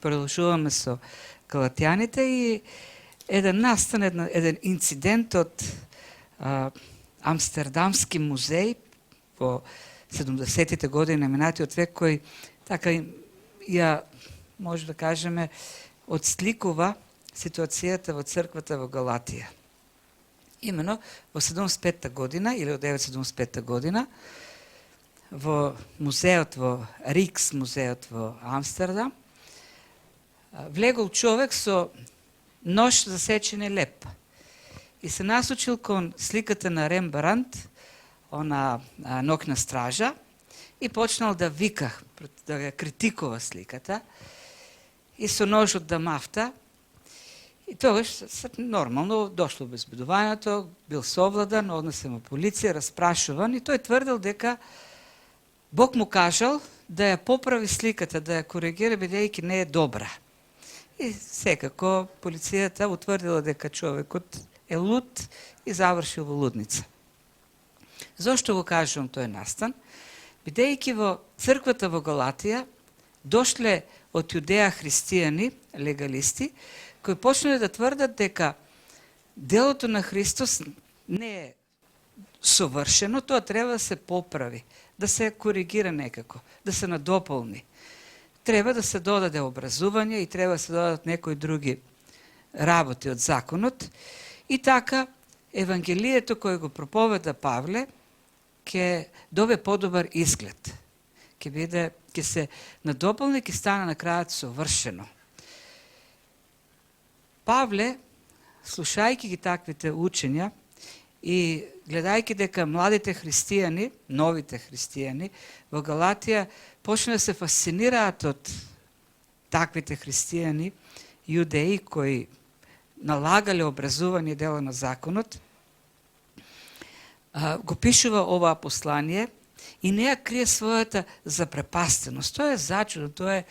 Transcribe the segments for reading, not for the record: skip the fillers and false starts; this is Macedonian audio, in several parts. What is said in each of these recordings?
Продолжуваме со Галатјаните и еден инцидент од Амстердамски музеј во 70-тите години на минатиот век, кој така ја, може да кажеме, отсликува ситуацијата во црквата во Галатија. Имено во 75-та година или од 1975 година во музеот, во Рикс музеот во Амстердам, влегол човек со нож за сечење леп и се насочил кон сликата на Рембрандт, она Ноќна стража, и почнал да вика, да ја критикува сликата, и со ножот да мафта. И тогаш нормално дошло обезбедувањето, бил совладан, однесен во полиција, распрашуван, и тој тврдел дека Бог му кажал да ја поправи сликата, да ја коригира, бидејќи не е добра. И секако полицијата утврдила дека човекот е луд и завршил во лудница. Зошто го кажувам тој настан? Бидејќи во црквата во Галатија дошле од Јудеја христијани, легалисти, кои почнале да тврдат дека делото на Христос не е совршено, тоа треба да се поправи, да се коригира некако, да се надополни. Треба да се додаде образување и треба да се додадат некои други работи од законот. И така, Евангелието кој го проповеда Павле ќе добие подобар изглед. Ќе се надополни, ќе стане на крајот совршено. Павле, слушајќи ги таквите учења и гледајќи дека младите христијани, новите христијани во Галатија почна да се фасцинираат од таквите христијани, јудеи кои налагале образување дела на законот, го пишува оваа послание и не ја крие својата запрепастеност. Тоа е зачудно, тоа е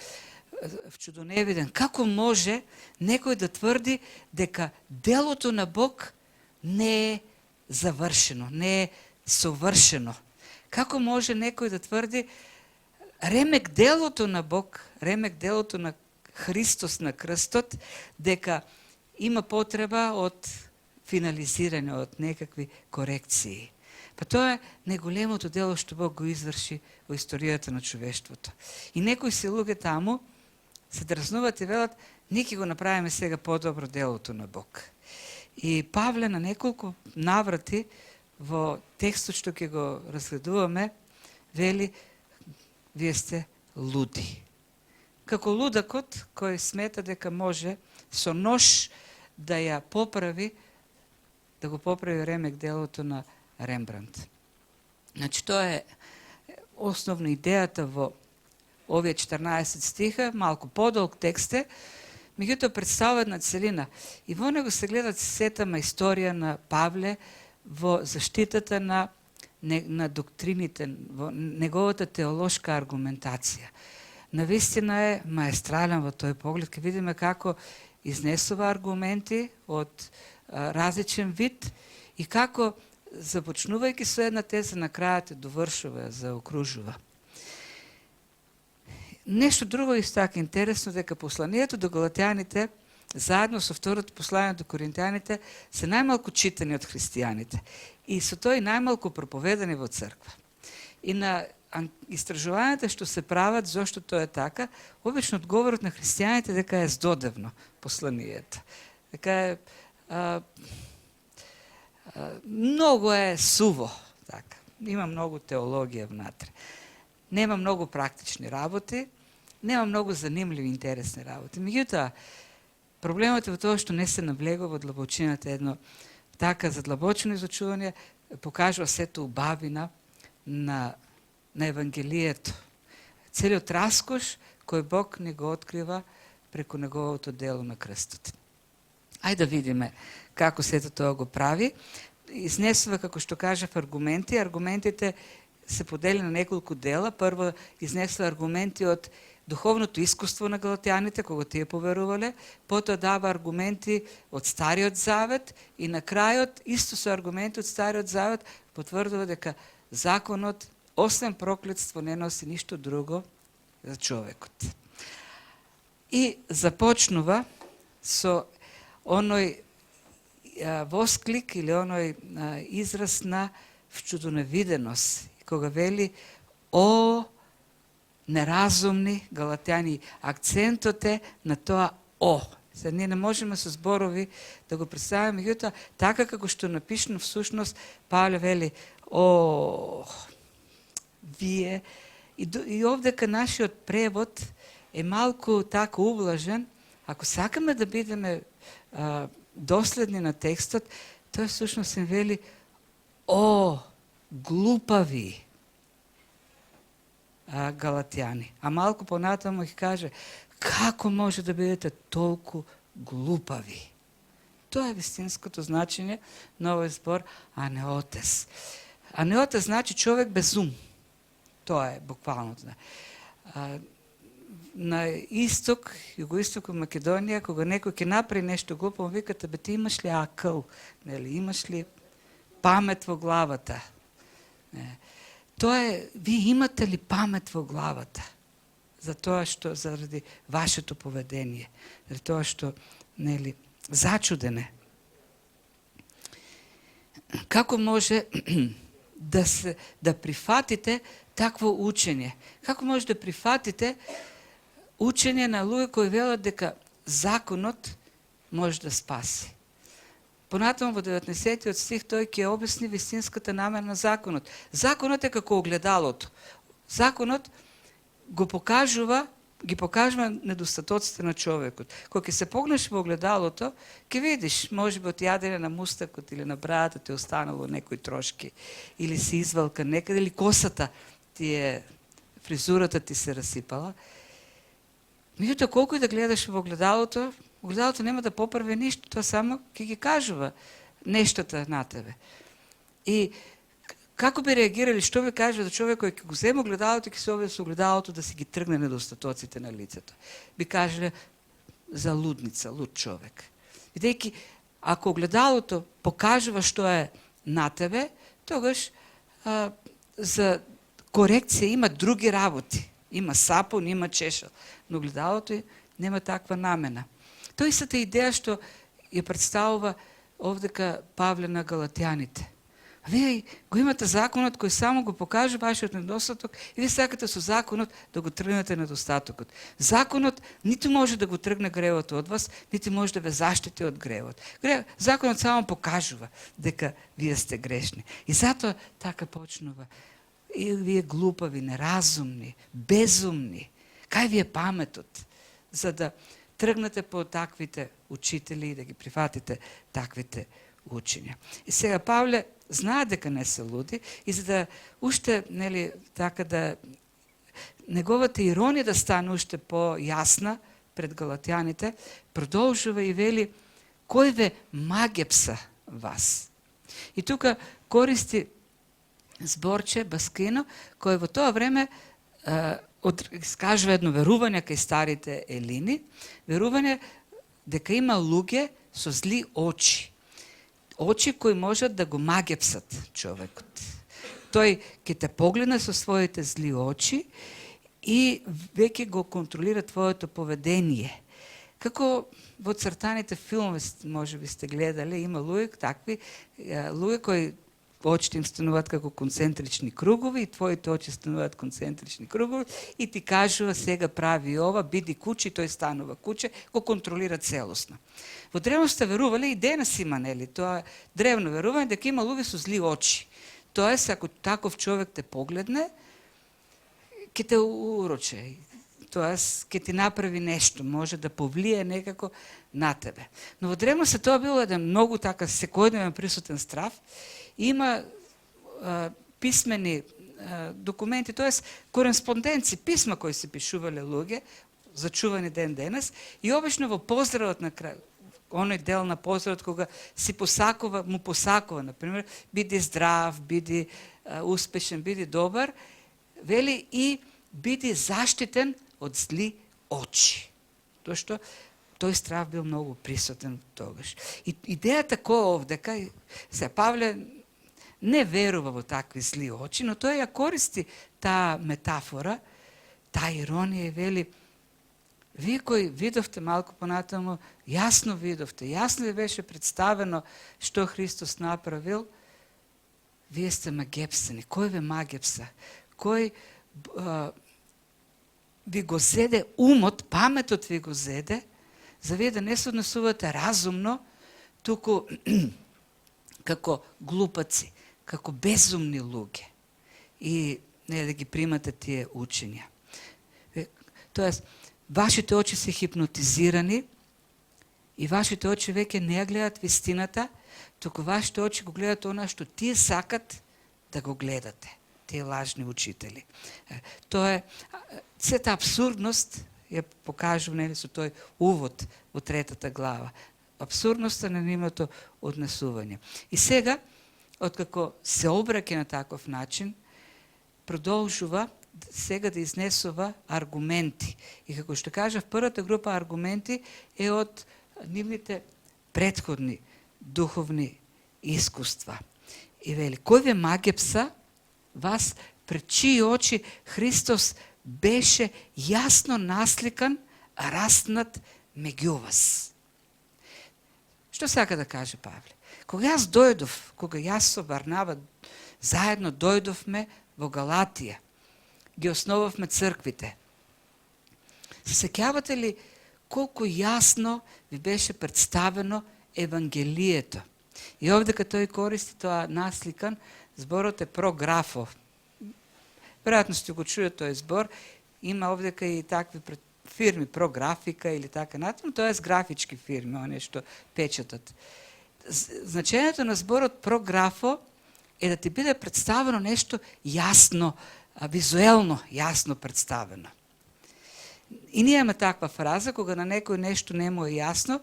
чудоневиден. Како може некој да тврди дека делото на Бог не е завршено, не е совршено? Како може некој да тврди ремек делото на Бог, ремек делото на Христос на крстот, дека има потреба од финализирање, од некакви корекции? Па тоа е најголемото дело што Бог го изврши во историјата на човештвото. И некои се луѓе таму се дразнуват и велат, ние ќе го направиме сега подобро делото на Бог. И Павле на неколку наврати во текстот што ќе го разгледуваме, вели, вие сте луди. Како лудакот кој смета дека може со нож да ја поправи, да го поправи ремек делото на Рембрандт. Значи, тоа е основна идејата во овие 14 стиха, малку подолг текст е, меѓутоа представува една целина. И во него се гледат сетама историја на Павле во заштитата на доктрините, во неговата теолошка аргументација. Навистина е маестрален во тој поглед, ке видиме како изнесува аргументи од различен вид и како, започнувајќи со една теза, на крајот довршува, заокружува. Нешто друго исто така интересно, дека посланието до галатјаните, заедно со второто послание до коринтјаните, се најмалку читани од христијаните и со тој најмалку проповедани во црква. И на истражувањата што се прават, зошто тоа е така, обично одговорот на христијаните дека е здодевно посланието. Дека е многу е суво, така. Има многу теологија внатре. Нема многу практични работи, нема многу занимливи и интересни работи. Меѓутоа, проблемот е во тоа што не се навлегува во длабочината. Едно така задлабочено изучување покажува сето убавина на Евангелието. Целиот раскош кој Бог не го открива преку неговото дело на крстот. Ајде да видиме како сето тоа го прави. Изнесува, како што кажав, аргументи. Аргументите се подели на неколку дела. Прво изнесува аргументи од духовното искуство на галатјаните, кога тие поверувале, потоа дава аргументи од Стариот Завет и на крајот, исто со аргументи од Стариот Завет, потврдува дека законот, освен проклетство, не носи ништо друго за човекот. I zapочнува со оној восклик или оној израз на вчудоневиденост, кога вели о неразумни галатјани. Акцентот е на тоа о. Сега ние не можеме со зборови да го представиме, меѓутоа така како што напишано всушност Павле вели о вие и овдека нашиот превод е малку така увлажен. Ако сакаме да бидеме доследни на текстот, тој всушност им вели о глупави галатјани. А малку понатаму их каже како може да бидете толку глупави. Тоа е вистинското значење на овој збор анеотес. Анеотес значи човек без ум. Тоа е буквално. На исток, југоисток од Македонија, кога некој ќе направи нешто глупо, му викате, бе ти имаш ли акъл? Нели, имаш ли памет во главата? Тоа е, вие имате ли памет во главата? За тоа што, заради вашето поведение, заради тоа што, нели, зачудене. Како може да прифатите такво учење? Како може да прифатите учење на луѓе кои велат дека законот може да спаси? Понатаму во 19 стих тој ќе обясни вистинската намера на законот. Законот е како огледалото. Законот ги покажува недостатоците на човекот. Кога ќе се погнеш во огледалото, ќе видиш, можеби од јадење на мустакот или на брадата ти останало некои трошки, или си извалка некаде, или косата ти е, фризурата ти се расипала. Меѓутоа, колку и да гледаш во огледалото нема да поправи ништо, тоа само ќе ги кажува нештата на тебе. И како би реагирали, што би кажува да човек кој ќе го зема огледалото и ќе се обиде со огледалото да си ги тргне недостатоците на лицето? Би кажале за лудница, луд човек. Бидејќи, ако огледалото покажува што е на тебе, тогаш за корекција има други работи. Има сапун, има чешел. Но огледалото нема таква намена. Тоа е истата идеја што ја представува овдека Павле на галатјаните. Вие го имате законот кој само го покаже вашиот недостаток и вие сакате со законот да го тргнете недостатокот. Законот ниту може да го тргне гревот од вас, ниту може да ве заштити од гревот. Законот само покажува дека вие сте грешни. И затоа така почнува. И вие глупави, неразумни, безумни. Кај ви е паметот за да тргнете по таквите учители и да ги прифатите таквите учења? И сега Павле знае дека не се луди и за да уште, нели, така да неговата иронија да стане уште по-јасна пред галатјаните, продолжува и вели кој ве магепса вас. И тука користи зборче баскино кој во тоа време искажува едно верување кај старите елини, верување дека има луѓе со зли очи. Очи кои можат да го магепсат човекот. Тој ќе те погледне со своите зли очи и веќе го контролира твоето поведение. Како во цртаните филмови, може би сте гледали, има луѓе такви, луѓе кои очите им стануваат како концентрични кругови и твоите очи стануваат концентрични кругови и ти кажува сега прави ова, биди куче, тој станува куче, го контролира целосно. Во древноста верувале и денес има, нели, тоа древно верување дека има луѓе со зли очи. Тоест, ако таков човек те погледне, ќе те уроче, тоест ќе ти направи нешто, може да повлие некако на тебе. Но во древноста тоа било еден многу така секојдневен присутен страв. Има писмени документи, тоест кореспонденци, писма кои се пишувале луѓе, зачувани ден денес, и обично во поздравот на крај, оној дел на поздравот кога си посакува, му посакува, например, биди здрав, биди успешен, биди добар, вели и биди заштитен од зли очи. Тоа што тој страв бил многу присутен тогаш. И идејата која овдека, се Павле не верува во такви зли очи, но тој ја користи таа метафора, таа иронија и вели Вие кои видовте малку понатаму, јасно видовте, јасно ви беше представено што Христос направил, вие сте магепсани. Кој ве магепса? Кој ви го зеде умот, паметот ви го зеде, за вие да не се однесувате разумно, туку како глупаци, како безумни луѓе и не да ги примате тие учења. Тоест, вашите очи се хипнотизирани и вашите очи веќе не гледат вистината, туку вашите очи го гледат она што тие сакат да го гледате, тие лажни учители. Тоа е, сета абсурдност ја покажува, нели, со тој увод во 3-та глава. Абсурдноста на нивното однесување. И сега, откако се обраќа на таков начин, продолжува сега да изнесува аргументи. И како што кажав, првата група аргументи е од нивните претходни духовни искуства. И вели, кој ве магепса, вас пред чии очи Христос беше јасно насликан, раснат меѓу вас. Што сака да каже Павле? Кога јас дојдов, кога јас со Барнава заедно дојдовме во Галатија, ги основавме црквите. Се сеќавате ли колку јасно ви беше представено Евангелието? И овде кога тој користи тоа насликан, зборот е прографо. Веројатно сте го чули тој збор, има овдека и такви фирми, прографика или така натаму, тоа е графички фирми, оние што печатат. Значењето на зборот прографо е да ти биде представено нешто јасно, визуелно јасно представено. И ние имаме таква фраза, кога на некој нешто не му е јасно,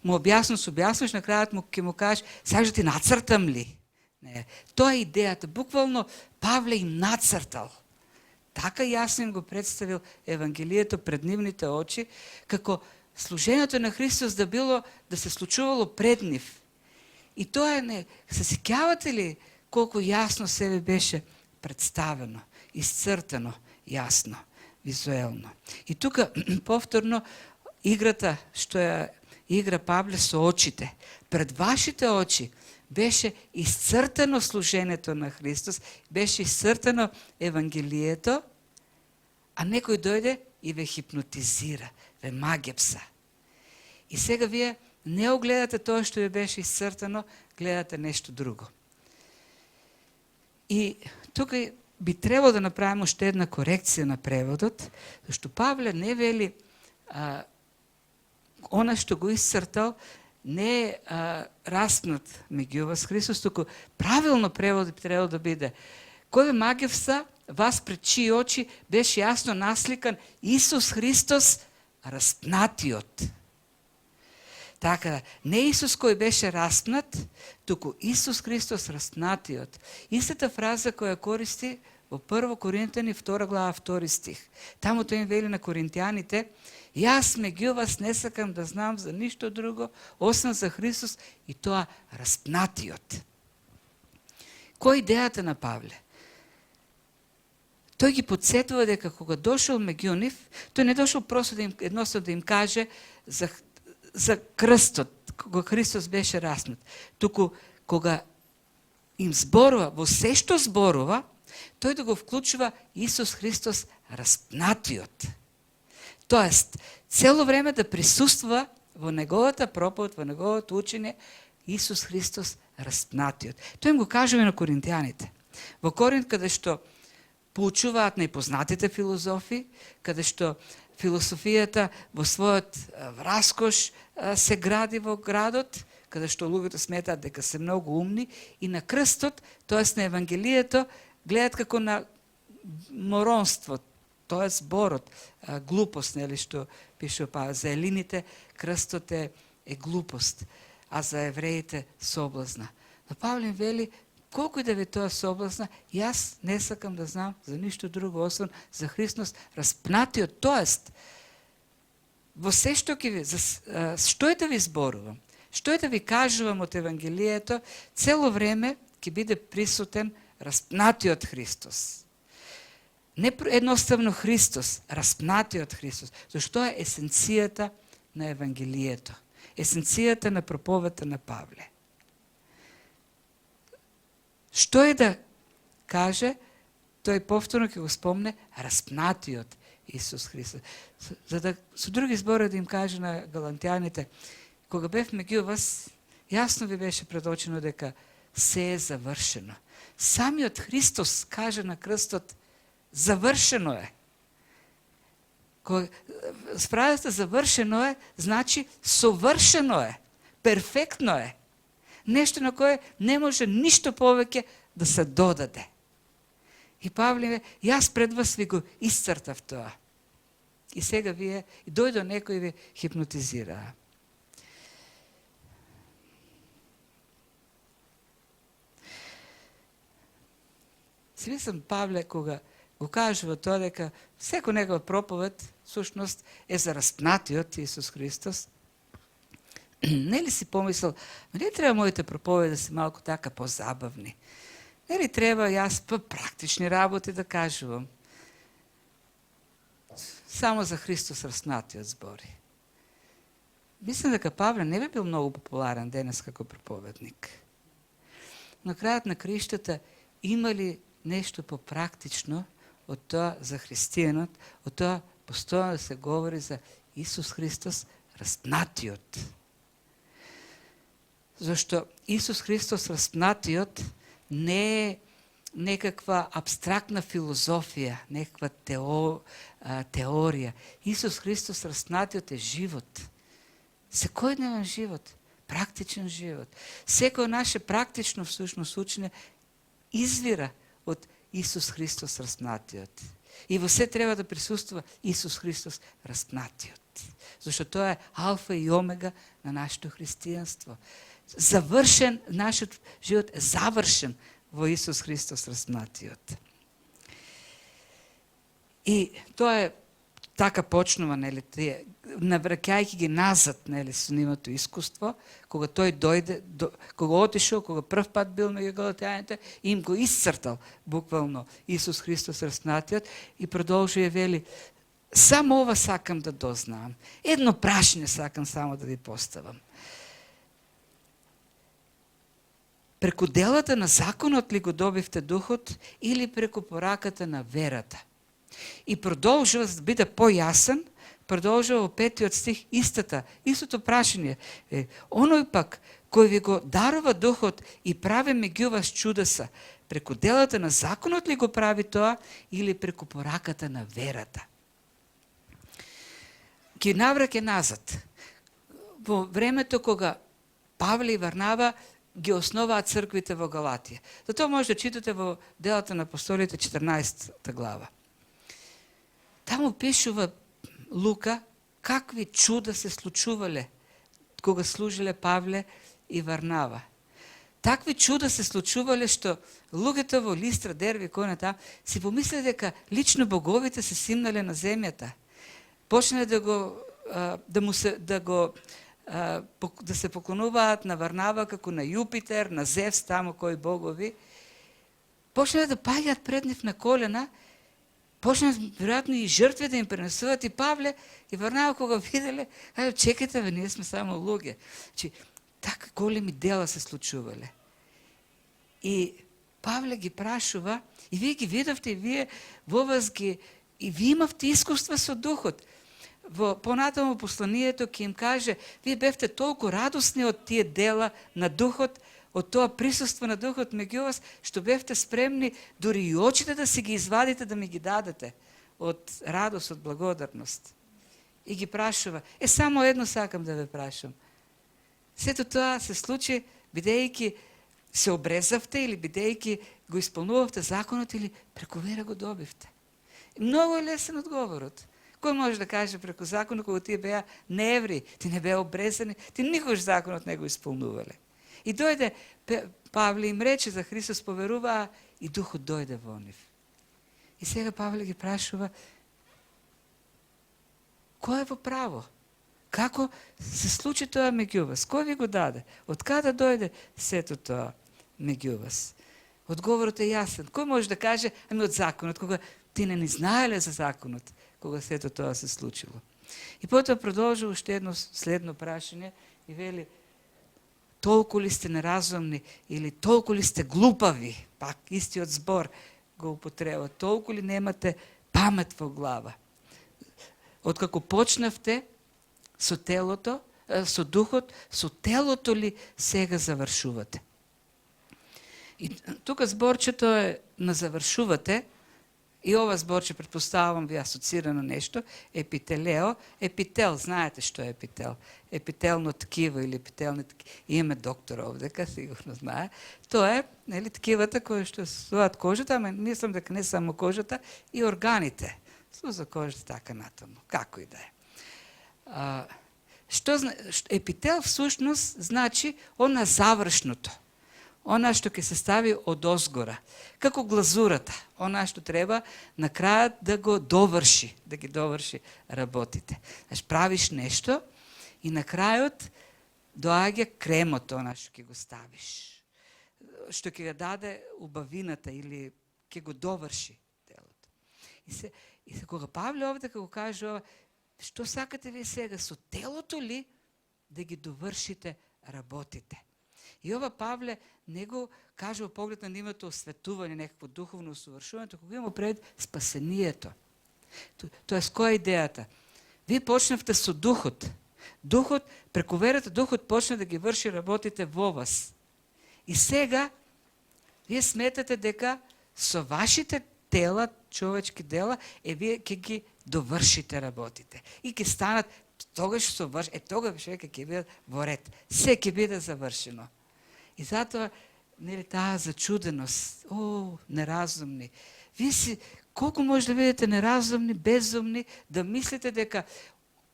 му објасниш, на крајот ќе му кажеш, сакаш да ти нацртам ли? Не. Тоа е идејата. Буквално Павле им нацртал. Така јасно им го представил Евангелието пред нивните очи, како служењето на Христос да било, да се случувало пред нив. И тоа е не. Се сеќавате ли колку јасно себе беше представено, исцртано, јасно, визуелно. И тука повторно играта што ја игра Павле со очите. Пред вашите очи беше исцртано служењето на Христос, беше исцртано Евангелието, а некој дојде и ве хипнотизира, ве магепса. И сега вие не огледате тоа што ви беше исцртано, гледате нешто друго. И тука би требало да направиме уште една корекција на преводот, зашто Павле не вели она што го исцртал не е распнат меѓу вас Христос, туку правилно превод би требало да биде кој магевса вас пред чии очи беше јасно насликан Исус Христос распнатиот. Така, не Исус кој беше распнат, туку Исус Христос распнатиот. Истата фраза која користи во 1 Коринтјани 2 глава 2 стих. Таму тој им вели на коринтијаните: јас меѓу вас не сакам да знам за ништо друго, освен за Христос и тоа распнатиот. Кој е идејата на Павле? Тој ги подсетува дека кога дошол меѓу нив, тој не дошол просто да им едноставно да им каже за крстот, кога Христос беше распнат. Туку кога им зборува, во се што зборува, тој да го вклучува Исус Христос распнатиот. Тоест, цело време да присуствува во неговата проповед, во неговото учење, Исус Христос распнатиот. Тој им го кажува на коринтијаните. Во Коринт, каде што поучуваат најпознатите филозофи, каде што философијата во својот раскош се гради во градот, каде што луѓето сметаат дека се многу умни, и на крстот, тоест на Евангелието, гледат како на моронство, тоа е зборот, глупост, нели што пише Павле. За елините крстот е глупост, а за евреите соблазна. Но Павле им вели, колку и да ви тоа соблазна, јас не сакам да знам за ништо друго, освен за Христос распнатиот. Тоест, во се што ќе ви, што е да ви зборувам, што е да ви кажувам од Евангелието, цело време ќе биде присутен распнатиот Христос. Не едноставно Христос, распнатиот Христос, зашто е есенцијата на Евангелието, есенцијата на проповедта на Павле. Што е да каже, тој повторно ќе го спомне, распнатиот Исус Христос. За да, со други збори да им каже на галантјаните, кога бев меѓу вас, јасно ви беше предочено дека се е завршено. Самиот Христос каже на крстот, завршено е. Фразата завршено е, значи совршено е, перфектно е. Нешто на кое не може ништо повеќе да се додаде. И Павле, јас пред вас ви го исцртав тоа. И сега вие, и дојдо некој ви хипнотизираа. Си мислам, Павле, кога го кажува тоа дека секој негова проповед, всушност, е за распнатиот Исус Христос, не ли си помислил, не треба моите проповеди да се малку така позабавни? Не ли треба јас практични работи да кажувам? Само за Христос распнатиот збори. Мислам дека Павле не би бил многу популарен денес како проповедник. На крајот на краиштата има ли нешто попрактично од тоа за христијанот, од тоа постојано да се говори за Исус Христос распнатиот? Зашто Исус Христос распнатиот не е некаква абстрактна филозофија, некаква теорија. Исус Христос распнатиот е живот. Секојдневен живот, практичен живот. Секој наше практично всушност учење извира од Исус Христос распнатиот. И во се треба да присуствува Исус Христос распнатиот. Зашто тоа е алфа и омега на нашето христијанство. Завршен, нашиот живот е завршен во Исус Христос распнатиот. И тоа е така почнува, нели, навраќајќи ги назад, нели, со нивото искуство, кога тој дојде, кога отишол, кога прв пат бил меѓу галатјаните, им го исцртал буквално Исус Христос распнатиот и продолжува вели, само ова сакам да дознаам. Едно прашање сакам само да ви поставам. Преку делата на законот ли го добивте духот или преку пораката на верата? И продолжува, за да биде појасен, продолжува во 5 стих истото прашање. Оној пак, кој ви го дарува духот и прави меѓу вас чудеса, преку делата на законот ли го прави тоа или преку пораката на верата? Ги навраќа назад. Во времето кога Павле и Варнава ги основаат црквите во Галатија. Затоа може да читате во Делата на апостолите 14 глава. Таму пишува Лука какви чуда се случувале кога служиле Павле и Варнава. Такви чуда се случувале што луѓето во Листра, Дерве, Конета си помислеле дека лично боговите се симнале на земјата. Почнале да се поклонуваат на Варнава како на Јупитер, на Зевс, таму кои богови. Почнале да паѓаат пред нив на колена, почнале веројатно и жртви да им пренесуваат, и Павле и Варнава кога виделе, чекайте бе, ние сме само луѓе. Значи, така големи дела се случувале. И Павле ги прашува, и вие ги видовте, и вие во вас ги, и вие имавте искуства со духот. Во понатаму посланието ќе им каже, вие бевте толку радосни од тие дела на духот, од тоа присуство на духот меѓу вас, што бевте спремни дури и очите да си ги извадите, да ми ги дадете од радост, од благодарност. И ги прашува, само едно сакам да ве прашам. Сето тоа се случи бидејќи се обрезавте или бидејќи го исполнувавте законот или преку вера го добивте. Многу е лесен одговорот. Кој може да каже преку законот кога тие беа нееври, ти не беа обрезани, ти никош законот не го исполнувале. И дојде Павле им рече за Христос, поверуваа и духот дојде во нив. И сега Павле ги прашува, кој е во право? Како се случи тоа меѓу вас? Кој ви го даде? Од каде дојде сето тоа меѓу вас? Одговорот е јасен. Кој може да каже, од законот, кога Ти не знаеле за законот, кога сето тоа се случило. И потоа продолжува уште едно следно прашање и вели, толку ли сте неразумни или толку ли сте глупави, пак истиот збор го употреба, толку ли немате памет во глава. Откако почнавте со телото, со духот, со телото ли сега завршувате? И тука зборчето е на завршувате, и ова зборче, предпоставам, ви асоцира на нешто, епителео. Епител, знаете што е епител? Епително ткиво или епителни ткиво. Имаме доктор овдека, сигурно знае. Тоа е, нели, ткивата кои што стоат кожата, ама мислам дека не само кожата, и органите. За кожата така натаму, како и да е. Епител всушност значи она завршното. Она што ќе се стави од озгора, како глазурата, она што треба на крајот да го доврши, да ги доврши работите. Значи правиш нешто и на крајот доаѓа кремото, она што ќе го ставиш, што ќе го даде убавината или ќе го доврши делото. И се кога Павле овде како каже ова, што сакате ви сега со телото ли да ги довршите работите? И ова Павле не го каже во поглед на нивото осветување, некакво духовно усовршување, туку го има пред спасението. Тоест, која е идејата? Вие почнавте со духот. Духот, преку верата, духот почна да ги врши работите во вас. И сега, вие сметате дека со вашите тела, човечки дела, вие ќе ги довршите работите. И ќе станат, тогаш тогаш веќе ќе бидат во ред. Се ќе биде завршено. И затоа, нели, таа зачуденост, неразумни. Вие си, колку може да бидете неразумни, безумни, да мислите дека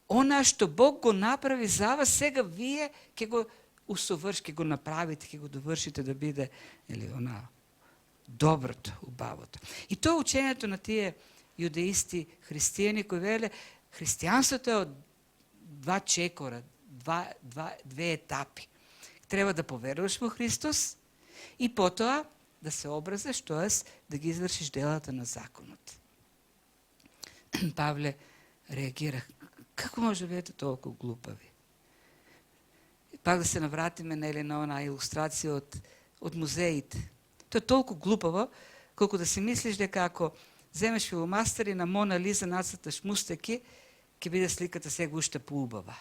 она што Бог го направи за вас, сега вие ќе го усовршите, ќе го направите, ќе го довршите да биде, нели, она доброто, убавото. И тоа учењето на тие јудеисти христијани кои веле, христијанството е од два чекора, две етапи. Треба да поверуваш во Христос и потоа да се образеш, тоест да ги извршиш делата на законот. Павле реагира, како може да бидете толку глупави? Пак да се навратиме на она илустрација од музеите. Тоа е толку глупаво, колку да си мислиш дека ако земеш филомастер и на Мона Лиза нацрташ мустеки, ќе биде сликата сега уште поубава.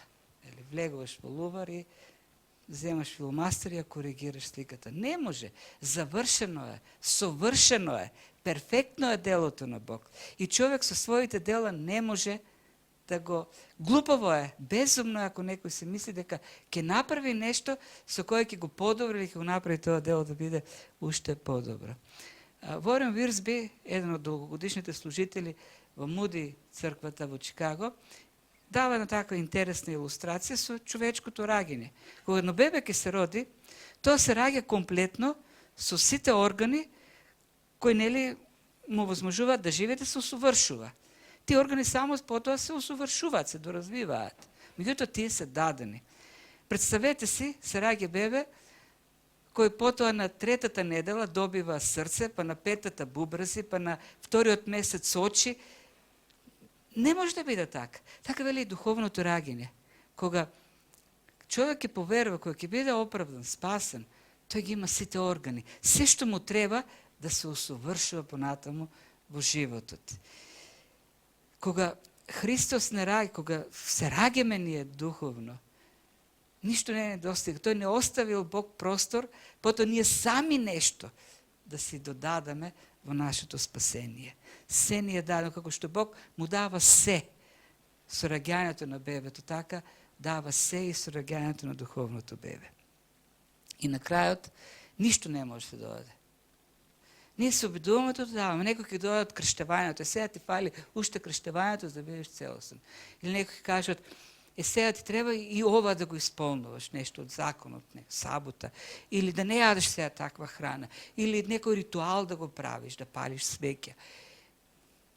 Влегуваш во Лувар и земаш филомастер и ја коригираш сликата. Не може. Завршено е, совршено е, перфектно е делото на Бог. И човек со своите дела не може да го... Глупаво е, безумно е ако некој се мисли дека ќе направи нешто со кое ќе го подобри или ќе го направи тоа дело да биде уште подобро. Ворен Вирсби, еден од долгогодишните служители во Муди црквата во Чикаго, дава една таква интересна илустрација со човечкото раѓање. Кога едно бебе ќе се роди, тоа се раѓа комплетно со сите органи кои нели му возможуваат да живее, да се усовршува. Тие органи само потоа се усовршуваат, се доразвиваат. Меѓутоа тие се дадени. Представете си, се раѓа бебе кој потоа на третата недела добива срце, па на петата бубрази, па на вториот месец очи. Не може да биде така. Така вели и духовното раѓање. Кога човек ќе поверува, кога ќе биде оправдан, спасен, тој ги има сите органи. Се што му треба да се усовршува понатаму во животот. Кога Христос не раѓа, кога се раѓаме ние духовно, ништо не е недостига. Тој не оставил Бог простор, потоа ние сами нешто да си додадаме во нашето спасение. Се ни е дадено, како што Бог му дава се со раѓањето на бебето, така дава се и со раѓањето на духовното бебе. И на крајот, ништо не може да се додаде. Ние се обидуваме да даваме. Некој ќе додаде од крштевањето, сега ти фали уште крштевањето за да бидеш целосен. Или некој ќе кажат, сега ти треба и ова да го исполнуваш, нешто од законот, сабота, или да не јадеш сега таква храна, или некој ритуал да го правиш, да палиш свеќа.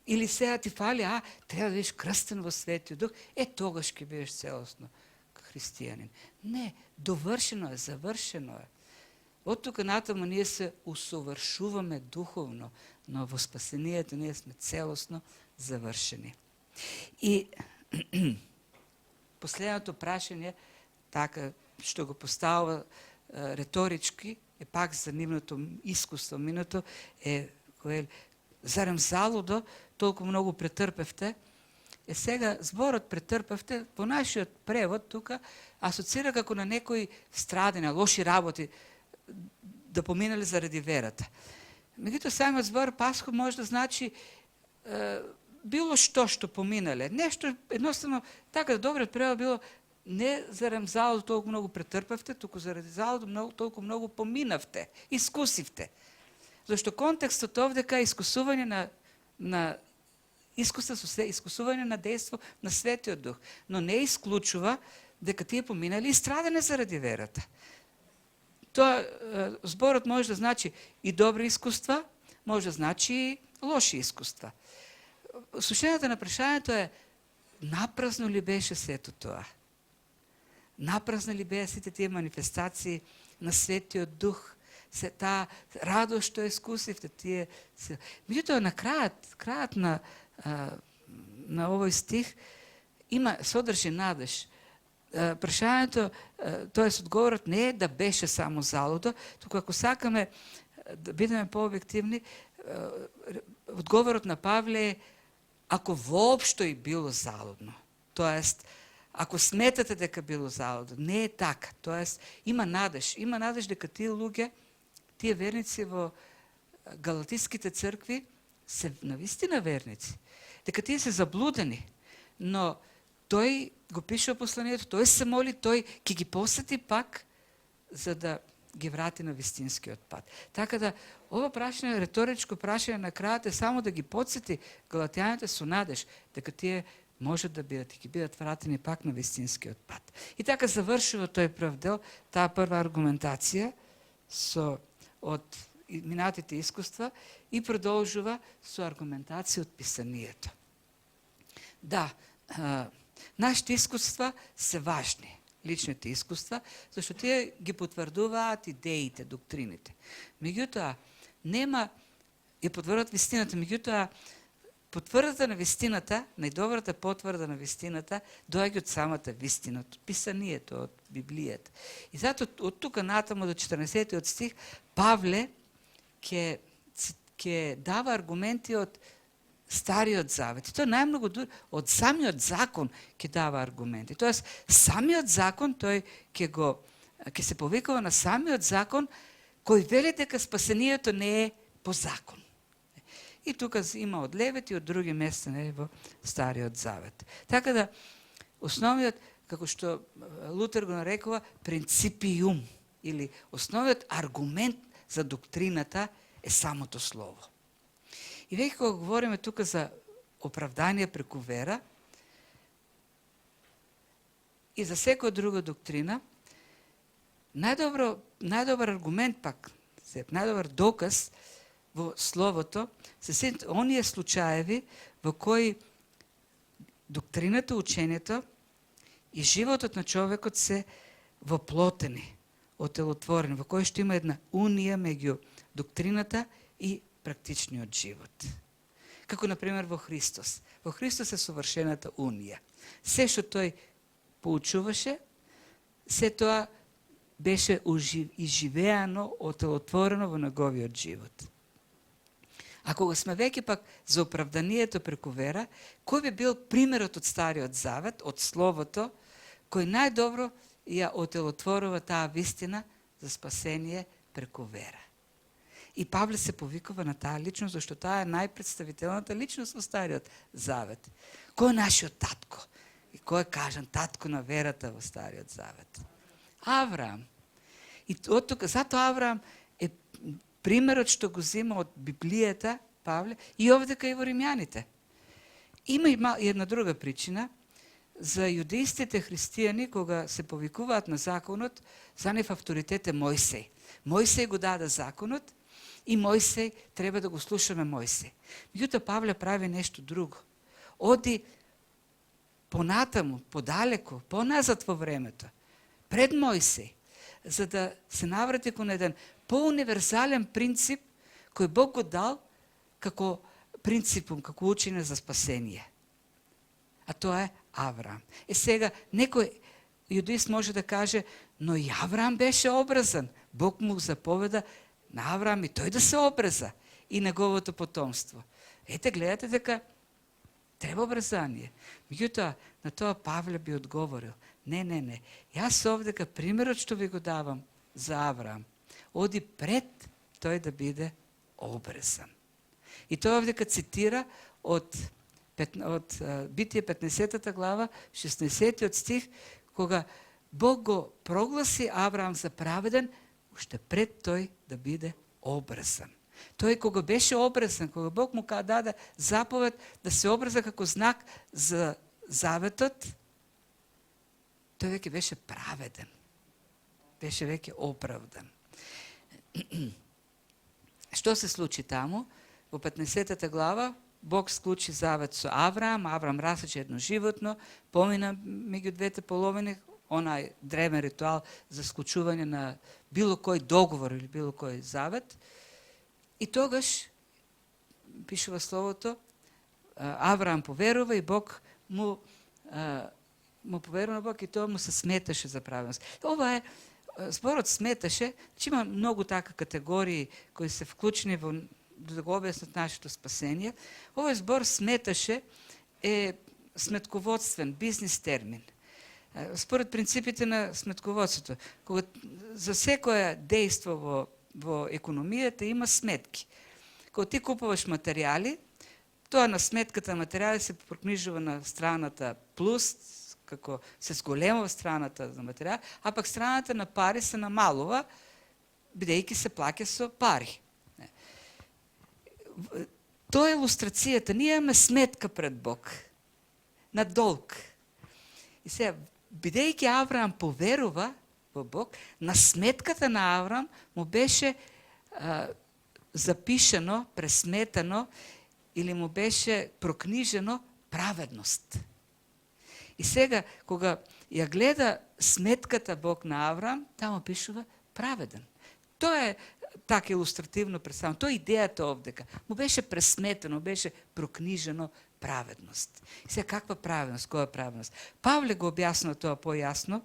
Или сега ти фали, треба да бидеш крстен во Светиот Дух, тогаш ќе бидеш целосно христијанин. Не, довршено е, завршено е. От тука натаму ние се усовршуваме духовно, но во спасението ние сме целосно завршени. И последното прашање, така што го поставува реторички, е пак за нивното искуство минато, е зарем залудо толку многу претрпевте? Сега зборот претрпевте по нашиот превод тука асоцира како на некои страдени, лоши работи да поминале заради верата. Меѓутоа самиот збор пасхо може да значи било што поминале. Нешто едноставно така добриот превод било не зарем залудо толку многу претрпевте, туку заради залудо толку многу поминавте, искусивте. Зашто контекстот овдека е искусување на искуство со искусување на дејство на Светиот Дух, но не исклучува дека тие поминали и страдане заради верата. Тоа зборот може да значи и добри искуства, може да значи и лоши искуства. Сушената на прашањето е напразно ли беше сето тоа? Напразно ли беа сите тие манифестации на Светиот Дух? Се таа радост што искусивте тие. Меѓутоа на крајот на овој стих има содржи надеж. Прашањето, тоест одговорот не е да беше само залудо, туку ако сакаме да бидеме пообјективни, одговорот на Павле е ако воопшто и било залудно. Тоест, ако сметате дека било залудно, не е така. Тоест, има надеж дека тие луѓе, тие верници во галатиските цркви се навистина верници. Дека тие се заблудени, но тој го пише посланието, тој се моли, тој ќе ги посети пак за да ги врати на вистинскиот пат. Така да, ова прашање, реторичко прашање на крајот е само да ги подсети галатјаните со надеж, дека тие можат да бидат и ќе бидат вратени пак на вистинскиот пат. И така завршува тој прв дел, таа прва аргументација од минатите искуства и продолжува со аргументација од писанието. Да, нашите искуства се важни, личните искуства, зашто тие ги потврдуваат идеите, доктрините. Меѓутоа, ја потврдат вистината, меѓутоа, потврдата на вистината, најдобрата потврда на вистината, доаѓа од самата вистина, од писанието, од Библијата. И затоа од тука натаму до 14 стих, Павле ќе дава аргументи од Стариот Завет. И тоа најмногу од самиот закон ќе дава аргументи. Тоест, самиот закон, тој ќе се повикува на самиот закон, кој вели дека спасението не е по закон. И тука има од Левит и од други места во Стариот Завет. Така да, основниот, како што Лутер го нарекува, принципиум, или основниот аргумент за доктрината е самото Слово. И веќе кога говориме тука за оправдание преку вера и за секоја друга доктрина, најдобар аргумент пак, најдобар доказ во Словото се се оние случаеви во кои доктрината, учењето и животот на човекот се воплотени, отелотворени, во кој што има една унија меѓу доктрината и практичниот живот. Како, например, во Христос. Во Христос е совршената унија. Се што тој поучуваше, се тоа беше изживеано, отелотворено во неговиот живот. А кога сме веќе пак за оправданието преку вера, кој би бил примерот од Стариот Завет, од Словото, кој најдобро ја отелотворува таа вистина за спасение преку вера? И Павле се повикува на таа личност, зашто таа е најпредставителната личност во Стариот Завет. Кој е нашиот татко? И кој е кажан татко на верата во Стариот Завет? Авраам. И од тука, затоа Авраам е примерот што го зема од Библијата, Павле, и овдека и во Римјаните. Има и една друга причина. За јудеистите христијани, кога се повикуваат на законот, за нив авторитет е Мојсей. Мојсей го даде законот, и Мојсей, треба да го слушаме Мојсей. Меѓутоа Павле прави нешто друго. Оди понатаму, подалеку, поназад во времето, пред Мојсей, за да се наврати кон еден поуниверзален принцип кој Бог го дал како принципум, како учење за спасение. А тоа е Авраам. Сега, некој јудист може да каже, но и Авраам беше обрезан. Бог му заповеда на Авраам и тој да се обреза и неговото потомство. Ете, гледате дека треба обрезание. Меѓутоа, на тоа Павле би одговорил, не. Јас овдека примерот што ви го давам за Авраам, оди пред тој да биде обрезан. И тој овдека цитира од Битие 15 глава, 16 стих, кога Бог го прогласи Авраам за праведен, уште пред тој да биде обрезан. Тој кога беше обрезан, кога Бог му даде заповед да се обреза како знак за заветот, тој веќе беше праведен. Беше веќе оправдан. Што се случи таму? Во 15 глава Бог склучи завет со Авраам, Авраам расече едно животно, помина меѓу двете половини, онај древен ритуал за склучување на било кој договор или било кој завет. И тогаш, пишува словото, Авраам поверува и Бог му поверува на Бог и тоа му се сметаше за праведност. Ова е, зборот сметаше, че има многу така категории кои се вклучени во да го објаснат нашето спасение. Овој збор сметаше е сметководствен, бизнес термин. Според принципите на сметководството, кога за секое дејство во економијата има сметки. Кога ти купуваш материјали, тоа на сметката материјали се прокнижува на страната плюс, како се зголемува страната на материјали, а пак страната на пари се намалува, бидејќи се плаќа со пари. Тоа е илустрацијата. Ние имаме сметка пред Бог на долг. И сега, бидејќи Авраам поверува во Бог, на сметката на Авраам му беше запишано, пресметано или му беше прокнижено праведност. И сега, кога ја гледа сметката Бог на Авраам, таму пишува праведен. Тоа е така илустративно представено. Тоа е идејата овдека. Му беше пресметено, беше прокнижено праведност. И сега, каква праведност? Која е праведност? Павле го објаснува тоа појасно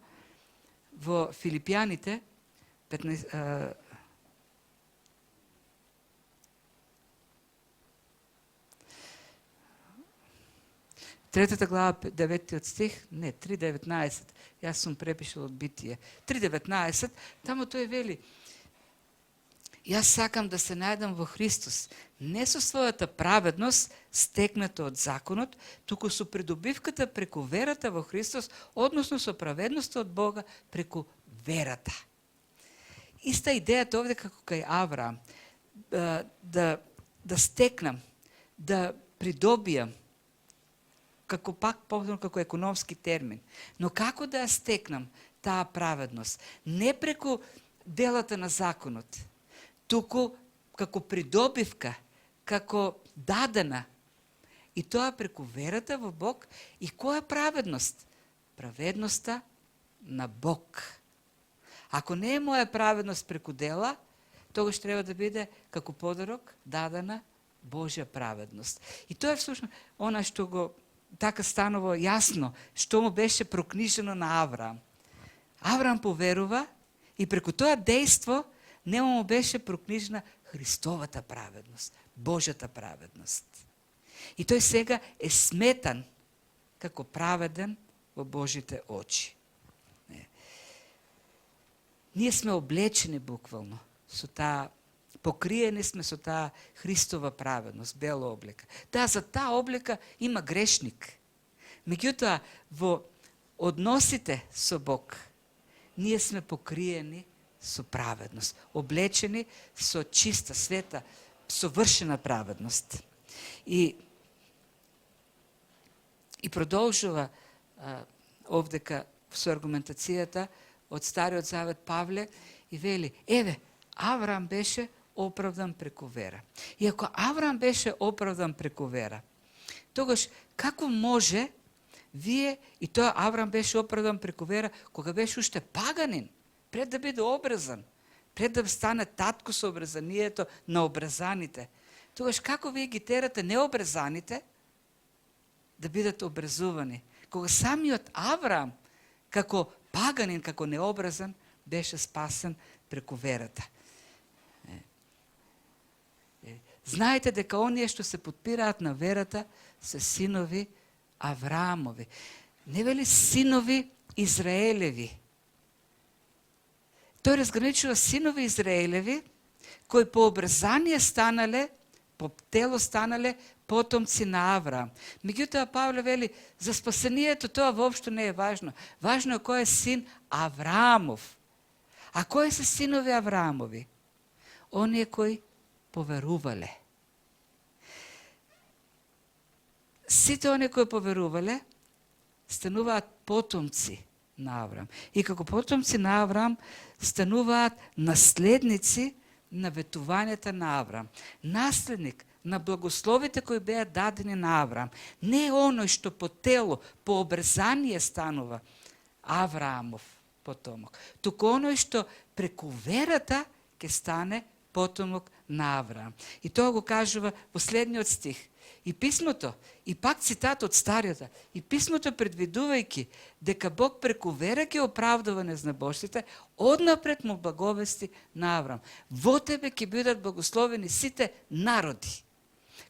во Филипјаните 15, 3 глава, 9 стих, не, 3.19, јас сум препишал од Битие. 3.19, тамо тој вели, јас сакам да се најдам во Христос, не со својата праведност, стекната од законот, туку со придобивката преку верата во Христос, односно со праведноста од Бога преку верата. Иста идејата овде како кај Авраам, да стекнам, да придобијам, како пак повторно како економски термин. Но како да ја стекнам таа праведност? Не преку делата на законот, туку како придобивка, како дадена. И тоа преку верата во Бог. И која праведност? Праведноста на Бог. Ако не е моја праведност преку дела, тогаш треба да биде како подарок дадена Божја праведност. И тоа е всушност она што го така станува јасно, што му беше прокнижено на Авраам. Авраам поверува и преку тоа дејство нему му беше прокнижена Христовата праведност, Божјата праведност. И тој сега е сметан како праведен во Божите очи. Ние сме облечени буквално со таа, покриени сме со таа Христова праведност, бела облека. Да, за таа облека има грешник. Меѓутоа, во односите со Бог, ние сме покриени со праведност, облечени со чиста, света, совршена праведност. И продолжува овдека со аргументацијата од Стариот Завет Павле и вели, еве, Авраам беше оправдан преку вера. И ако Авраам беше оправдан преку вера, тогаш како може вие, и тоа Авраам беше оправдан преку вера, кога беше уште паганин, пред да биде обрезан, пред да стане татко со обрезанието на обрезаните. Тогаш како вие ги терате необрезаните да бидат обрезувани? Кога самиот Авраам, како паганин, како необрезан, беше спасен преку верата. Знаете дека оние што се подпираат на верата се синови Авраамови. Не вели синови Израелеви. Тој разграничува синови Израелеви, кои по обрезание станале, по тело станале потомци на Авраам. Меѓутоа Павле вели, за спасението тоа воопшто не е важно. Важно е кој е син Авраамов. А кои се синови Авраамови? Оние кои поверувале. Сите оние кои поверувале стануваат потомци на Авраам. И како потомци на Авраам стануваат наследници на ветувањата на Авраам. Наследник на благословите кои беа дадени на Авраам. Не оној што по тело, по обрезание станува Авраамов потомок, туку оној што преку верата ќе стане потомок на Авраам. И тоа го кажува во следниот стих. И писмото, и пак цитат од Стариот, и писмото предвидувајќи дека Бог преку вера ќе оправдува незнабожците, однапред му благовести на Авраам. Во тебе ќе бидат благословени сите народи.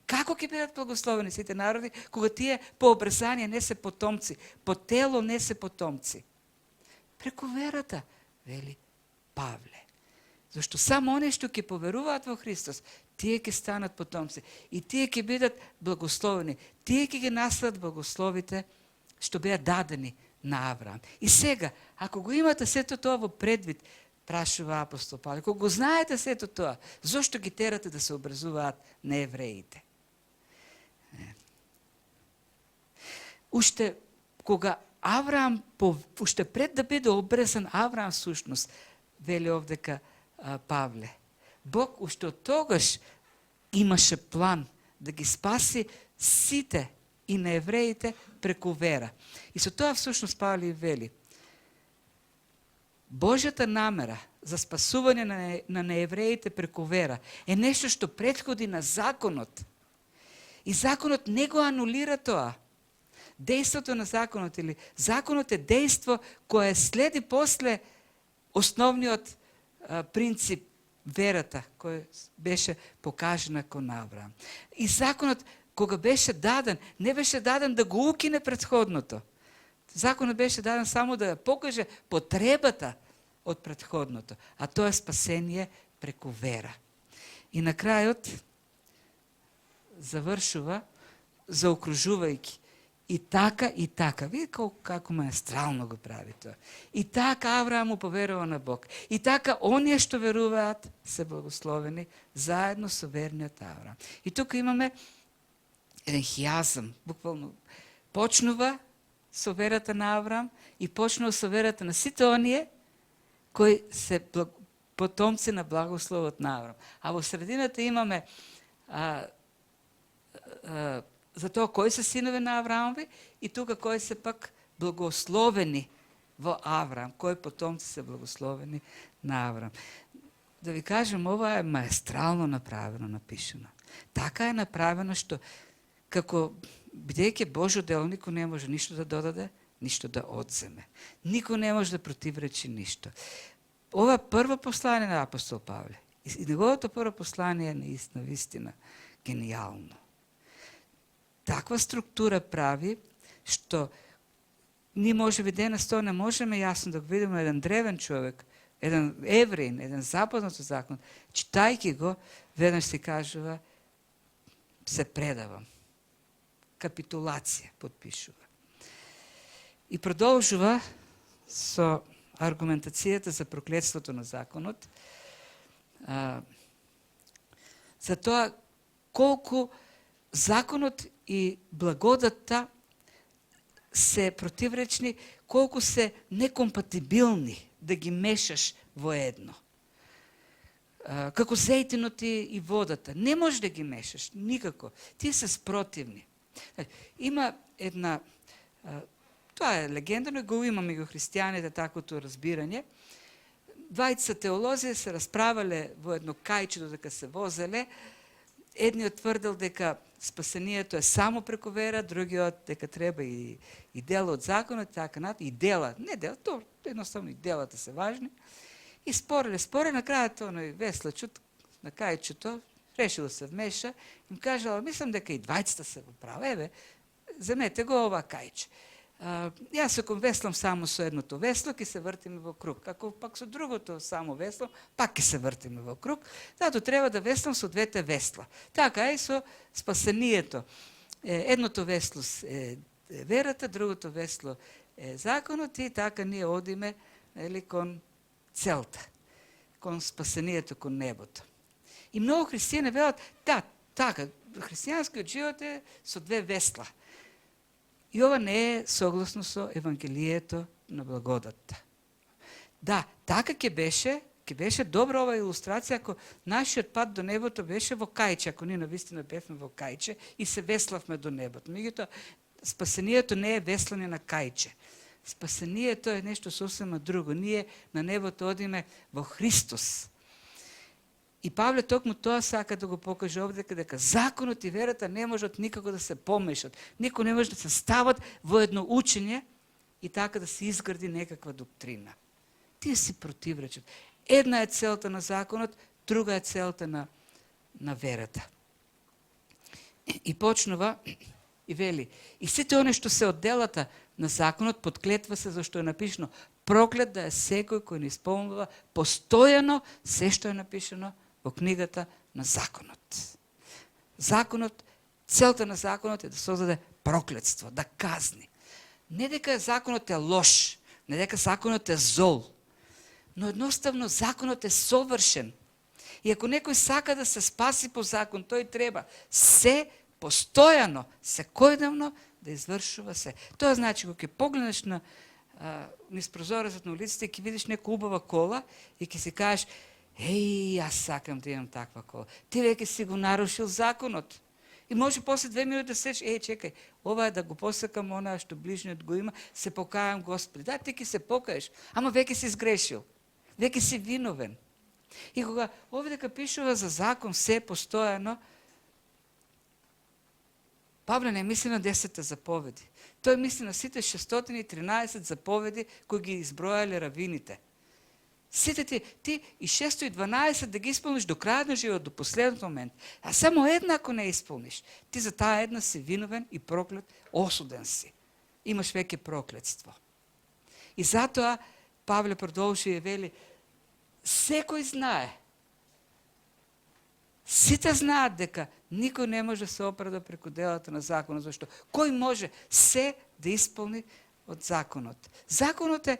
Како ќе бидат благословени сите народи, кога тие по обрезание не се потомци, по тело не се потомци? Преку верата, вели Павле. Зашто само оние што ќе поверуваат во Христос, тие ќе станат потомци и тие ќе бидат благословени. Тие ќе ги наследат благословите што беа дадени на Авраам. И сега, ако го имате сето тоа во предвид, прашува апостол Павле, ако го знаете сето тоа, зошто ги терате да се образуваат неевреите? Уште кога Авраам, уште пред да биде обрезан Авраам сушност, вели овдека Павле, Бог уште од тогаш имаше план да ги спаси сите и на евреите преку вера. И со тоа всушност Павле вели, Божјата намера за спасување на неевреите преку вера е нешто што претходи на законот. И законот не го анулира тоа. Дејството на законот или законот е дејство кое следи после основниот принцип верата кој беше покажена кон Авраам. И законот кога беше даден, не беше даден да го укине претходното. Законот беше даден само да покаже потребата од претходното, а тоа е спасение преку вера. И на крајот завршува заокружувајќи и така. Видите како маестрално го прави тоа. И така Авраам му поверува на Бог. И така оние што веруваат се благословени заедно со верниот Авраам. И тука имаме еден хиазм, буквално почнува со верата на Авраам и почнува со верата на сите оние кои се потомци на благословот на Авраам. А во средината имаме за тоа кои се синови на Авраамови и тука кои се пак благословени во Авраам, кои потомци се благословени на Авраам. Да ви кажем, ова е маестрално направено, напишено. Така е направено што како бидејќи Божјо дело, никој не може ништо да додаде, ништо да одземе. Никој не може да противречи ништо. Ова прво послание на апостол Павле и неговото прво послание е на вистина гениално. Таква структура прави што ние може би денес тоа не можеме јасно да го видиме еден древен човек, еден евреин, еден запознат со закон, читајќи го, веднаш си кажува се предавам. Капитулација подпишува. И продолжува со аргументацијата за проклетството на законот, за тоа колку законот и благодатта се противречни, колку се некомпатибилни да ги мешаш во едно. Како зејтинот и водата. Не можеш да ги мешаш, никако. Тие се спротивни. Има една, тоа е легендарно, го имаме и го христијаните таквото разбирање, двајца теолози се расправале во едно кајче додека се возеле. Едниот тврдел дека спасението е само преку вера, другиот дека треба и дела од законот, така натаму, и дела, не дела, то едноставно и делата се важни. И спореле, на крајот оној веслачот на кајчето решил да се вмеша, им кажал, мислам дека и двајцата се во право, еве, земете го ова кајче. Јас ако веслам само со едното весло, ќе се вртиме во круг. Ако пак со другото само весло, пак ќе се вртиме во круг. Зато треба да веслам со двете весла. Така и со спасението. Едното весло е верата, другото весло е законот и така ние одиме кон целта, кон спасението, кон небото. И многу христијани велат, да, така, христијанскиот живот е со две весла. И ова не е согласно со Евангелието на благодатта. Да, така ќе беше добра ова илустрација ако нашиот пат до небото беше во кајче, ако ние навистина бевме во кајче и се веславме до небото. Меѓутоа, спасението не е веслање на кајче. Спасението е нешто сосема друго. Ние на небото одиме во Христос. И Павле токму тоа сака да го покаже овде, дека законот и верата не можат никако да се помешат. Никој не може да се стават во едно учење и така да се изгради некаква доктрина. Тие си противречат. Една е целта на законот, друга е целта на верата. И почнува и вели, и сите оне што се од делата на законот подклетва се зашто е напишано проклет да е секој кој не исполнува постојано се што е напишано во книгата на законот. Законот, целта на законот е да создаде проклетство, да казни. Не дека законот е лош, не дека законот е зол, но едноставно законот е совршен. И ако некој сака да се спаси по закон, тој треба се постојано, секојдневно да извршува се. Тоа значи, кога ќе погледнеш низ прозорецот на улиците, ќе видиш нека убава кола и ќе си кажеш, јас сакам да имам таква кола. Ти веќе си го нарушил законот. И може после 2 минути да сечеш, чекај, ова е да го посакам онаа што ближниот го има, се покајам Господи. Да, ти ќе се покаеш, ама веќе си сгрешил. Веќе си виновен. И кога овдека пишува за закон се постојано, Павле не мисли на 10 заповеди. Тој мисли на сите 613 заповеди кои ги избројале равините. Сите ти и 612 да ги исполниш до крајот на живот, до последниот момент. А само една ако не исполниш, ти за таа една си виновен и проклет, осуден си. Имаш веќе проклетство. И затоа Павле продолжи и вели, секој знае, сите знаат дека никој не може да се оправда преку делата на законот, зашто кој може се да исполни од законот? Законот е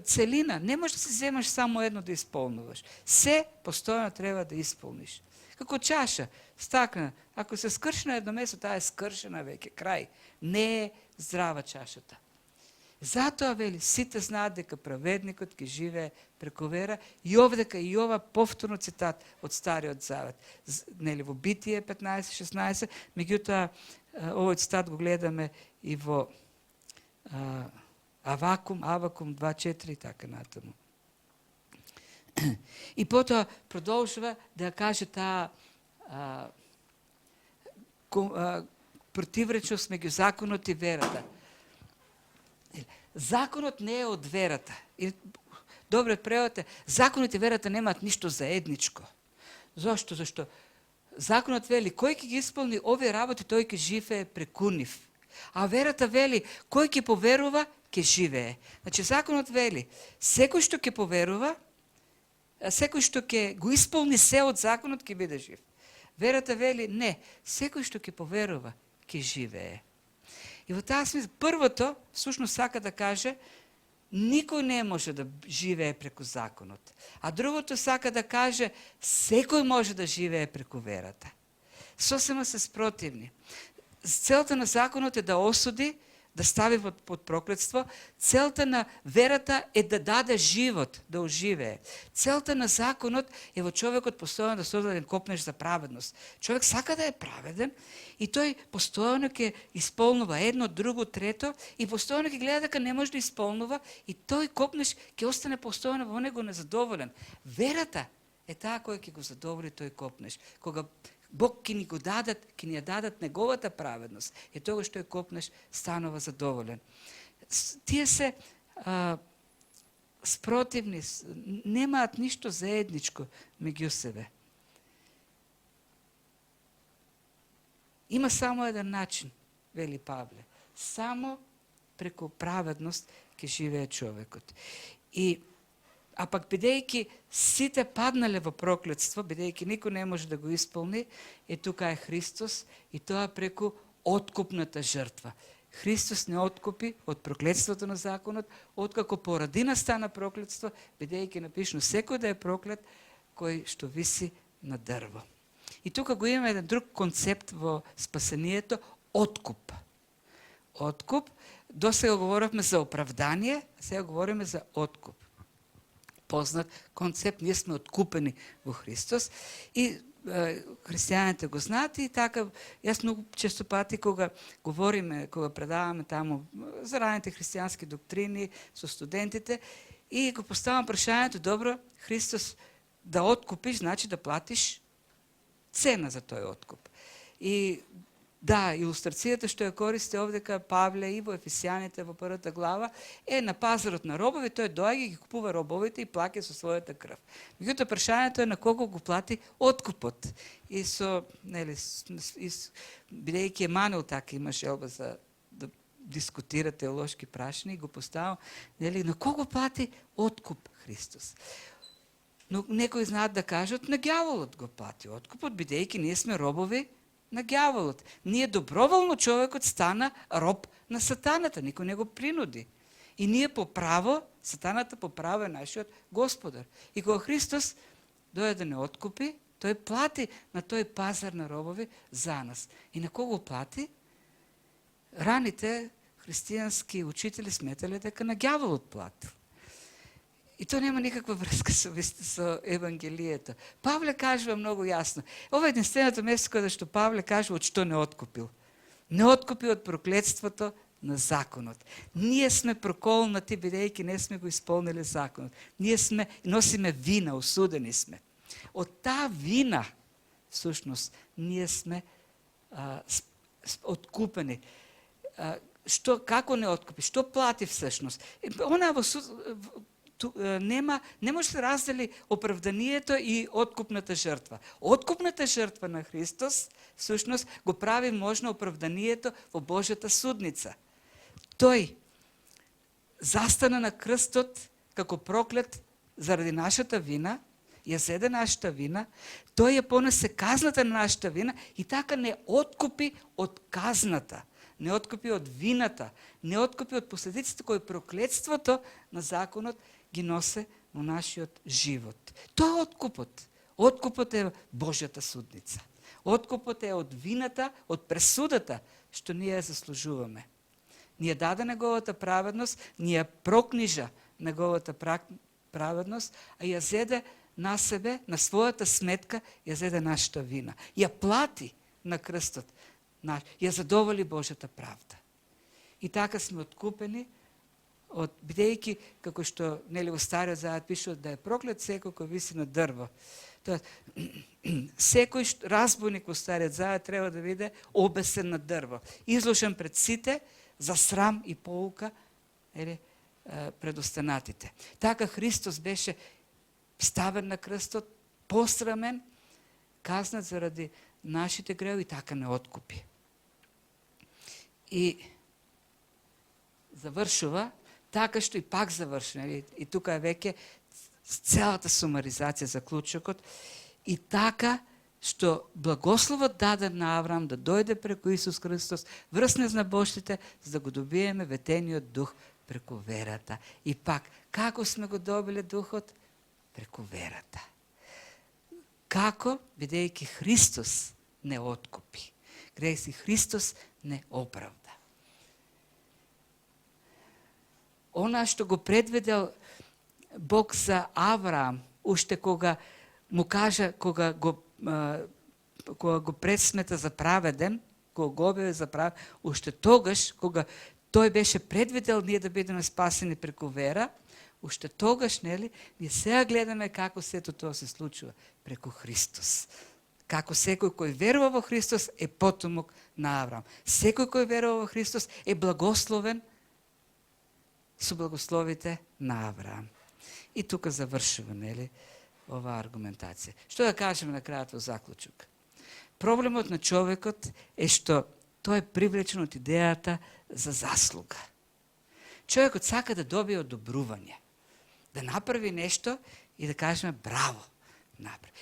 целина, не можеш да си земаш само едно да исполнуваш. Се постојано треба да исполниш. Како чаша, стакна, ако се скрши на едно место, таа е скршена веќе, крај. Не е здрава чашата. Затоа вели, сите знаат дека праведникот ќе живее преку вера и овдека и ова повторно цитат од Стариот Завет. Нели во Битие 15-16, меѓутоа овој цитат го гледаме и во Авакум 2.4 и така натаму. И потоа продолжува да каже таа противречност меѓу законот и верата. Законот не е од верата. Добре превод е, законот и верата немаат ништо заедничко. Зошто? Зашто законот вели, кој ќе ги исполни овие работи, тој ќе живее преку нив. А верата вели, кој ќе поверува, ќе живее. Значи, законот вели, секој што ќе поверува, секој што ќе го исполни се од законот, ќе биде жив. Верата вели, не, секој што ќе поверува, ќе живее. И во таа смисла, првото, всушност сака да каже, никој не може да живее преку законот. А другото сака да каже, секој може да живее преку верата. Сосема се спротивни. Целта на законот е да осуди, да стави под проклетство. Целта на верата е да даде живот, да оживее. Целта на законот е во човекот постојано да создаден копнеш за праведност. Човек сака да е праведен и тој постојано ќе исполнува едно, друго, трето и постојано ќе гледа дека не може да исполнува и тој копнеш ќе остане постојано во него незадоволен. Верата е таа која ќе го задоволи тој копнеш. Кога Бог ќе ни го дадат, ќе ни ја дадат неговата праведност, е тогаш тој копнеш станува задоволен. Тие се спротивни, немаат ништо заедничко меѓу себе. Има само еден начин, вели Павле. Само преку праведност ќе живее човекот. А пак бидејќи сите паднале во проклетство, бидејќи никој не може да го исполни, тука е Христос и тоа преку откупната жртва. Христос не откупи од проклетството на законот, откако порадина стана проклетство, бидејќи напишано секој да е проклет кој што виси на дрво. И тука го имаме еден друг концепт во спасението, откуп. Откуп, досега говоревме за оправдание, сега говориме за откуп. Познат концепт, ние сме откупени во Христос и христијаните го знаат и така, јас многу често пати кога говориме, кога предаваме таму за раните христијански доктрини со студентите и го поставам прашањето, добро, Христос да откупиш, значи да платиш цена за тој откуп. И да, илустрацијата што ја користи овдека Павле и во Ефесијаните во првата глава е на пазарот на робови, тој доаѓа ги купува робовите и плаќа со својата крв. Меѓутоа прашањето е на кого го плати откупот. И со, нели, бидејќи Емануел така има желба за да дискутира теолошки прашања и го поставам, нели, на кого плати откуп Христос. Но некои знаат да кажат на ѓаволот го плати откупот, бидејќи ние сме робови на ѓаволот. Ние доброволно човекот стана роб на сатаната, никој не го принуди. И ние по право, сатаната по право е нашиот господар. И кога Христос дојде да не откупи, тој плати на тој пазар на робови за нас. И на кого плати? Раните христијански учители сметале дека на ѓаволот платил. И то нема никаква врска со Евангелието. Павле кажува многу јасно. Ова е единственото место каде што Павле кажува од што не откупил. Не откупил од проклетството на законот. Ние сме проколнати, бидејќи не сме го исполнили законот. Ние носиме вина, осудени сме. Од таа вина, всушност, ние сме откупени. Како не откупи? Што плати всушност? Она не може да се раздели оправданието и откупната жртва. Откупната жртва на Христос всушност го прави можно оправданието во Божјата судница. Тој застана на крстот како проклет заради нашата вина, ја зеде нашата вина, тој ја понесе казната на нашата вина и така не откупи од казната, не откупи од вината, не откупи од последиците кои проклетството на законот ги носе во нашиот живот. Тоа е откупот. Откупот е Божјата судница. Откупот е од вината, од пресудата што ние ја заслужуваме. Ние даде неговата праведност, ние прокнижа неговата праведност, а ја зеде на себе, на својата сметка, ја зеде нашата вина. Ја плати на крстот, ја задоволи Божјата правда. И така сме откупени, бидејќи, како што нели во Стариот Завет пишува, да е проклет секој кој виси на дрво. Тоа, секој разбойник во Стариот Завет треба да биде обесен на дрво, изложен пред сите за срам и поука пред останатите. Така Христос беше ставен на крстот, посрамен, казнат заради нашите греови и така не откупи. И завршува така што и пак завршува. И тука е веќе целата сумаризација за клучокот. И така што благословот даден на Авраам да дојде преку Исус Христос, врсне на Божите, за да го добиеме ветениот дух преку верата. И пак, како сме го добиле духот? Преку верата. Како? Бидејќи Христос не откупи. Греси Христос не оправда. Она што го предвидел Бог за Авраам, уште кога му кажа, кога го пресмета за праведен, кога го објави за праведен, уште тогаш, кога тој беше предвидел ние да бидеме спасени преку вера, уште тогаш, нели, ние сега гледаме како сето тоа се случува преку Христос. Како секој кој верува во Христос е потомок на Авраам. Секој кој верува во Христос е благословен со благословите на Авраам. И тука завршува, нели, оваа аргументација. Што да кажеме на крајот во заклучок? Проблемот на човекот е што тој е привлечен од идејата за заслуга. Човекот сака да добие одобрување, да направи нешто и да кажеме браво.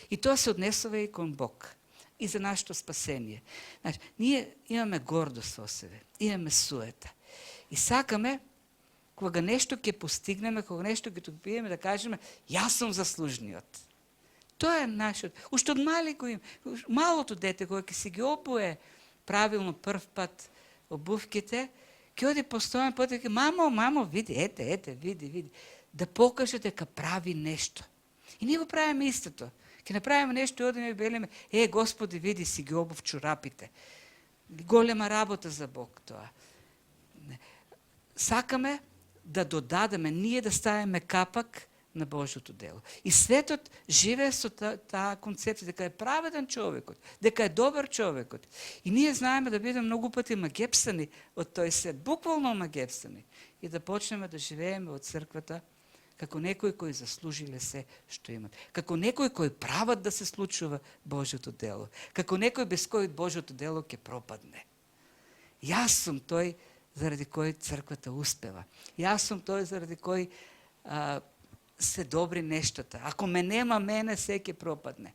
И тоа се однесува и кон Бог, и за нашето спасение. Значи, ние имаме гордост во себе, имаме суета. И сакаме, кога нешто ќе постигнеме, кога нешто ќе добиеме, да кажеме, јас сум заслужниот. Тоа е нашиот. Уште од мали го има. Малото дете, кога ќе си ги обуе правилно прв пат обувките, ќе оди постојан пат и ќе мамо, види, ете, види. Да покаже дека прави нешто. И ние го правиме истото. Ке направиме нешто и одиме и белиме, Господи, види, си ги обув чорапите. Голема работа за Бог тоа. Сакаме да додадеме, ние да ставиме капак на Божјото дело. И светот живее со таа концепција дека е праведен човекот, дека е добар човекот. И ние знаеме да бидеме многу пати магепсани од тој свет, буквално магепсани, и да почнеме да живееме од црквата како некои кои заслужиле се што имат. Како некои кои прават да се случува Божјото дело. Како некој без кој Божјото дело ќе пропадне. Јас сум тој заради кој црквата успева. Јас сум тој заради кој се добри нештата. Ако ме нема мене, се ќе пропадне.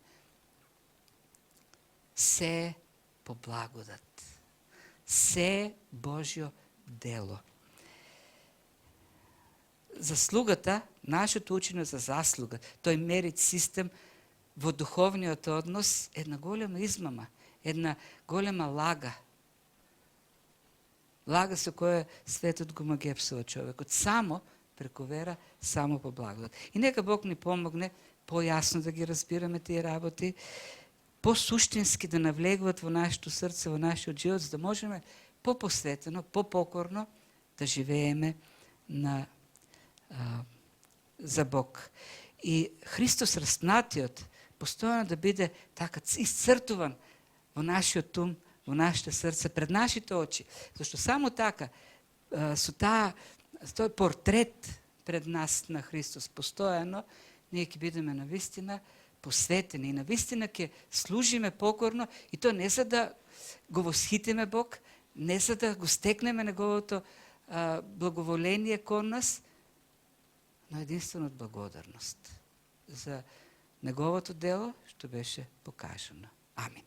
Се по благодат. Се Божјо дело. Заслугата, нашето учење за заслуга, тој мерит систем во духовниот однос, една голема измама, една голема лага. Лага со која светот го магепсува човекот. Само преку вера, само по благодат. И нека Бог ни помогне појасно да ги разбираме тие работи, по-суштински да навлегуват во нашето срце, во нашиот живот, за да можеме по-посветено, по-покорно да живееме за Бог. И Христос распнатиот постојано да биде така исцртуван во нашиот ум, во нашите срце, пред нашите очи. Зашто само така, со тој портрет пред нас на Христос постојано, ние ќе бидеме навистина посветени и навистина ќе служиме покорно, и то не за да го восхитиме Бог, не за да го стекнеме неговото благоволение кон нас, но единствено од благодарност за неговото дело што беше покажано. Амин.